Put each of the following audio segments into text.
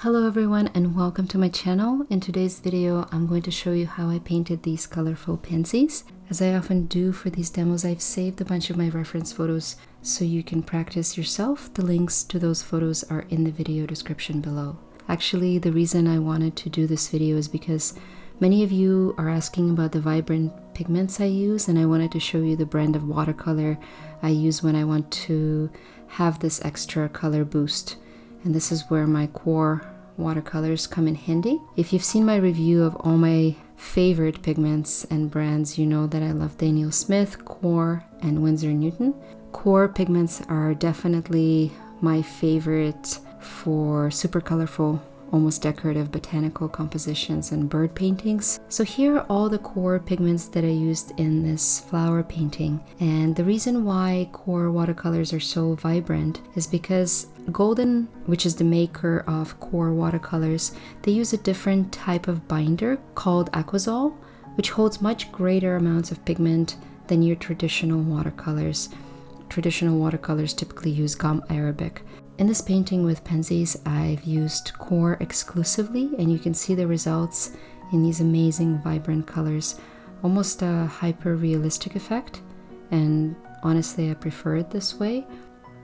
Hello everyone and welcome to my channel. In today's video, I'm going to show you how I painted these colorful pansies. As I often do for these demos, I've saved a bunch of my reference photos so you can practice yourself. The links to those photos are in the video description below. Actually, the reason I wanted to do this video is because many of you are asking about the vibrant pigments I use, and I wanted to show you the brand of watercolor I use when I want to have this extra color boost. And this is where my Qor watercolors come in handy. If you've seen my review of all my favorite pigments and brands, you know that I love Daniel Smith, Qor, and Winsor Newton. Qor pigments are definitely my favorite for super colorful, almost decorative botanical compositions and bird paintings. So here are all the Qor pigments that I used in this flower painting. And the reason why Qor watercolors are so vibrant is because Golden, which is the maker of Qor watercolors, they use a different type of binder called Aquazol, which holds much greater amounts of pigment than your traditional watercolors. Traditional watercolors typically use gum arabic. In this painting with pansies, I've used Qor exclusively, and you can see the results in these amazing vibrant colors, almost a hyper-realistic effect. And honestly, I prefer it this way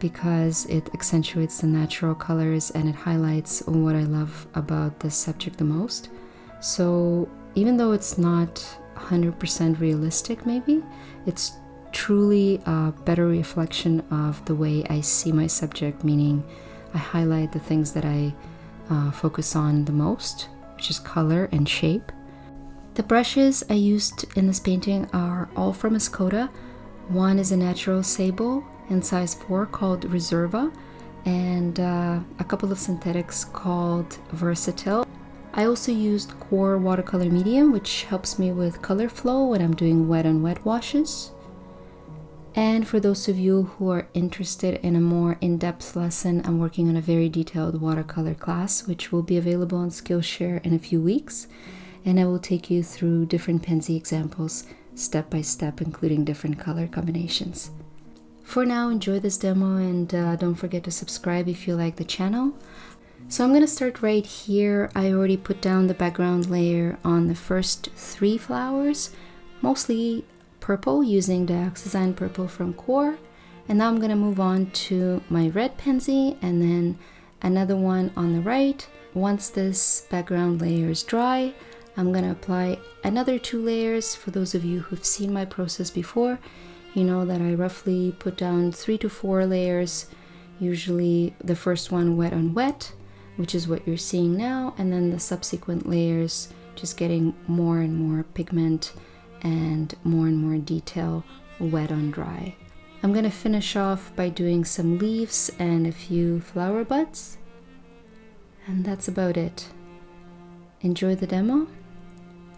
because it accentuates the natural colors and it highlights what I love about this subject the most. So even though it's not 100% realistic, maybe, it's truly a better reflection of the way I see my subject, meaning I highlight the things that I focus on the most, which is color and shape. The brushes I used in this painting are all from Escoda. One is a natural sable in size 4 called Reserva, and a couple of synthetics called Versatil. I also used Qor watercolor medium, which helps me with color flow when I'm doing wet on wet washes. And for those of you who are interested in a more in-depth lesson, I'm working on a very detailed watercolor class, which will be available on Skillshare in a few weeks. And I will take you through different pansy examples, step by step, including different color combinations. For now, enjoy this demo and don't forget to subscribe if you like the channel. So I'm going to start right here. I already put down the background layer on the first 3 flowers, mostly purple, using dioxazine purple from Qor. And now I'm going to move on to my red pansy and then another one on the right. Once this background layer is dry, I'm going to apply another 2 layers. For those of you who've seen my process before, you know that I roughly put down 3 to 4 layers, usually the first one wet on wet, which is what you're seeing now, and then the subsequent layers just getting more and more pigment and more detail wet on dry. I'm gonna finish off by doing some leaves and a few flower buds, and that's about it. Enjoy the demo.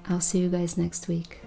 I'll see you guys next week.